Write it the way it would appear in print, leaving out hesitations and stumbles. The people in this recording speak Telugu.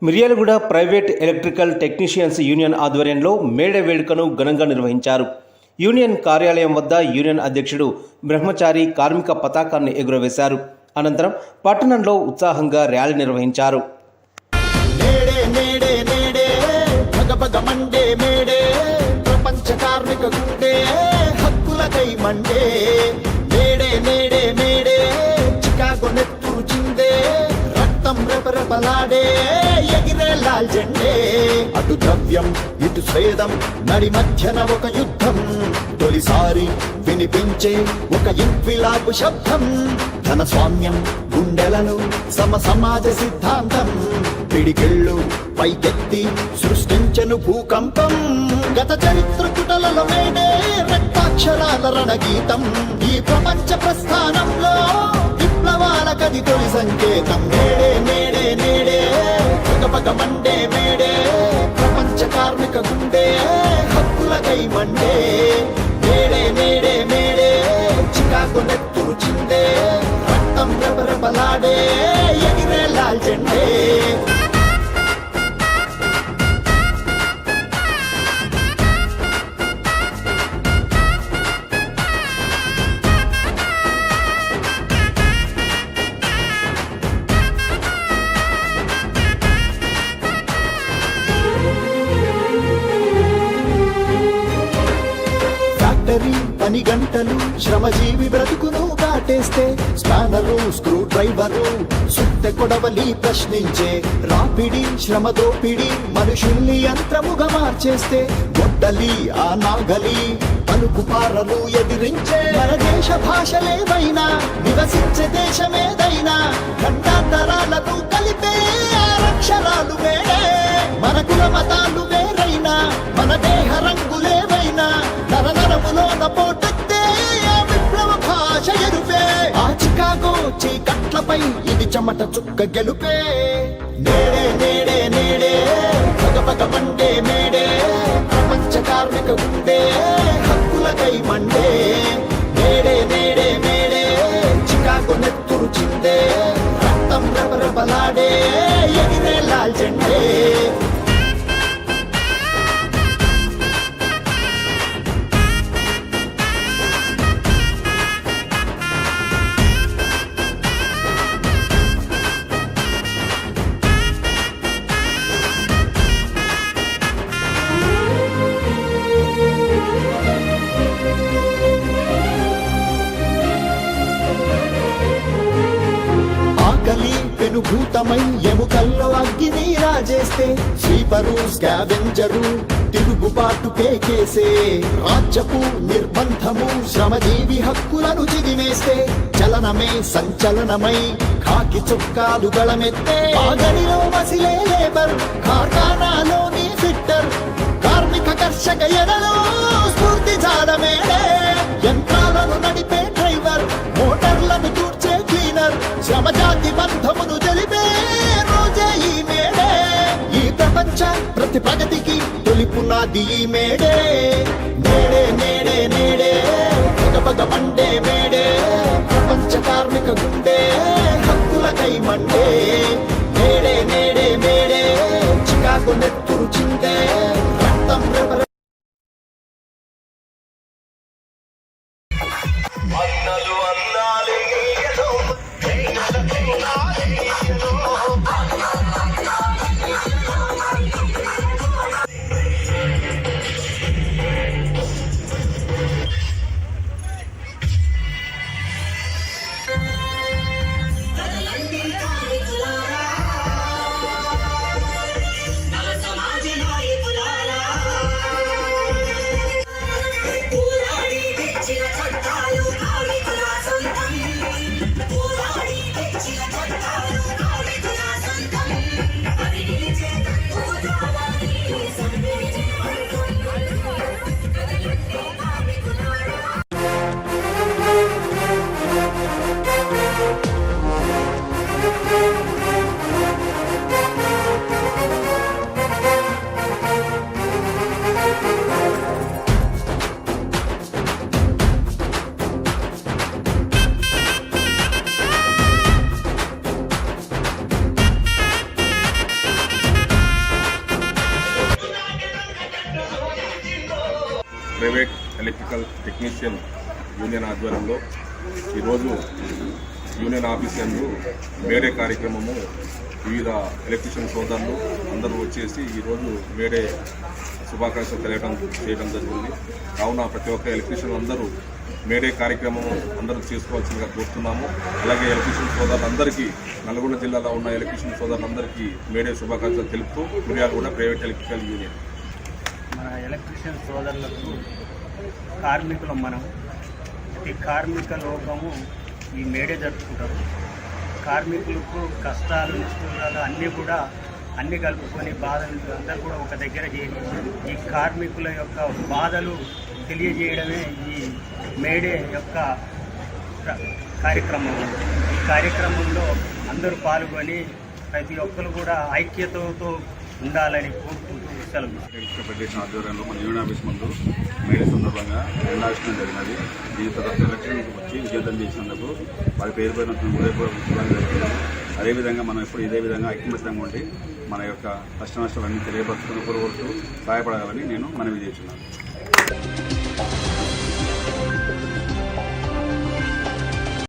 Miryalaguda private electrical technicians union ఆధ్వర్యంలో మేడే వేడుకను ఘనంగా నిర్వహించారు. యూనియన్ కార్యాలయం వద్ద యూనియన్ అధ్యక్షుడు బ్రహ్మచారి కార్మిక పతాకాన్ని ఎగురవేశారు. అనంతరం పట్టణంలో ఉత్సాహంగా ర్యాలీ నిర్వహించారు. ప్రపంచ కార్మిక గుండె హక్కులకై మండే మేడే మేడే మేడే చికాగో నెత్తురు చిందే రక్తం రెపరెపలాడే ఎగిరే లాల్ జెండే అటు ద్రవ్యం ఇటు స్వేదం నడి మధ్యన ఒక యుద్ధం తొలిసారి వినిపించే ఒక ఇంక్విలాబు శబ్దం ధన స్వామ్యం గుండెలను సమాజ సిద్ధాంతం పిడికిళ్ళు పైకెత్తి సృష్టించను భూకంపం గత చరిత్ర పుటలలో మేడే రక్తాక్షరాల రణగీతం ఈ ప్రపంచ ప్రస్థానంలో విప్లవాల కది తొలి సంకేతం నేడే నేడే నేడే పగ మండే మేడే ప్రపంచ కార్మిక గుండె హక్కులకై మండే మేడే మేడే మేడే చికాగో నెత్తురు చిందే రక్తం రెపరెపలాడే ఎగిరే లాల్ జెండే పని గంటలు శ్రమజీవి బ్రతుకును దాటేస్తే స్పానరు స్క్రూ డ్రైవరు సుత్తె కొడవలి ప్రశ్నించే రాపిడి శ్రమ దోపిడి మనుషుల్ని యంత్రముగా మార్చేస్తే గొడ్డలి ఆ నాగలి పలుకు పారలు ఎదిరించే మన దేశ భాషలేవైనా నివసించే దేశమేదైనా ఖండాంతరాలను కలిపే అక్షరాలు వేరే మన కుల మతాలు వేరైనా మన దేహ రంగులేవైనా నరనరములోన పోటెత్తే ఆ విప్లవ భాష ఎరుపే ఆ చికాగో చీకట్లపై ఇది చెమట చుక్క గెలుపే నేడే నేడే నేడే పగ మండే మేడే ప్రపంచ కార్మిక గుండె హక్కులకై మండే నేడే నేడే మేడే చికాగో నెత్తురు చిందే రక్తం రెపరెపలాడే ఎగిరే లాల్ జెండే పెనుభూతమై ఎముకల్లో అగ్గిని రాజేస్తే స్వీపరు స్కావెంజరు తిరుగుబాటు కేకేసే రాజ్యపు నిర్బంధము శ్రమజీవి హక్కులను చిదిమేస్తే చలనమే సంచలనమై కాకి చొక్కాలు గళమెత్తే ఆగనిలో మసిలే లేబర్ కార్ఖానాలోని ఫిట్టర్ కార్మిక కర్షక ఎడలో స్ఫూర్తి జాడమేడే యంత్రాలను నడిపే డ్రైవర్ మోటార్లను తూర్చే క్లీనర్ శ్రమజాతి బంధమును తెలిపే రోజే ఈ మేడే ఈ ప్రపంచ ప్రతి ప్రగతికి తొలి పునాది ఈ మేడే నేడే నేడే నేడే పగ మండే మేడే ప్రపంచ కార్మిక గుండె హక్కులకై మండే నేడే నేడే మేడే చికాగో నెత్తురు చిందే రక్తం రెపరె చట్టాలు ప్రైవేట్ ఎలక్ట్రికల్ టెక్నీషియన్ యూనియన్ ఆధ్వర్యంలో ఈరోజు యూనియన్ ఆఫీస్ యందు మేడే కార్యక్రమము వివిధ ఎలక్ట్రీషియన్ సోదరులు అందరూ వచ్చేసి ఈరోజు మేడే శుభాకాంక్షలు చేయడం జరిగింది. కావున ప్రతి ఒక్క ఎలక్ట్రీషియన్ అందరూ మేడే కార్యక్రమం అందరూ చేసుకోవాల్సిందిగా కోరుతున్నాము. అలాగే ఎలక్ట్రీషియన్ సోదరులందరికీ, నల్గొండ జిల్లాలో ఉన్న ఎలక్ట్రీషియన్ సోదరులందరికీ మేడే శుభాకాంక్షలు తెలుపుతూ మిర్యాలగూడ ప్రైవేట్ ఎలక్ట్రికల్ యూనియన్. మన ఎలక్ట్రీషియన్ సోదరులకు కార్మికులం మనం. ప్రతి కార్మిక లోకము ఈ మేడే జరుపుకుంటారు. కార్మికులకు కష్టాలు నిష్ఠూరాలు అన్నీ కలుపుకొని బాధలు అందరూ కూడా ఒక దగ్గర చేరి ఈ కార్మికుల యొక్క బాధలు తెలియజేయడమే ఈ మేడే యొక్క కార్యక్రమం. ఈ కార్యక్రమంలో అందరూ పాల్గొని ప్రతి ఒక్కరు కూడా ఐక్యతతో ఉండాలని కోరుకుంటూ సెలవు. ఎలక్ట్రికల్ ఫెడరేషన్ ఆధ్వర్యంలో మన యూనియన్ ఆఫీస్ ముందు మేడే సందర్భంగా నిర్ణయించడం జరిగినది. దీని తర్వాత ఎలక్షన్ వచ్చి విజేతం చేసినందుకు వారి పేరు పైన జరిగింది. అదేవిధంగా మనం ఎప్పుడు ఇదే విధంగా ఐక్యమత్యంగా ఉండి మన యొక్క కష్ట నష్టాలన్నీ తెలియపరుచుకుని కోరుకుంటూ సహాయపడాలని నేను మనవి చేస్తున్నాను.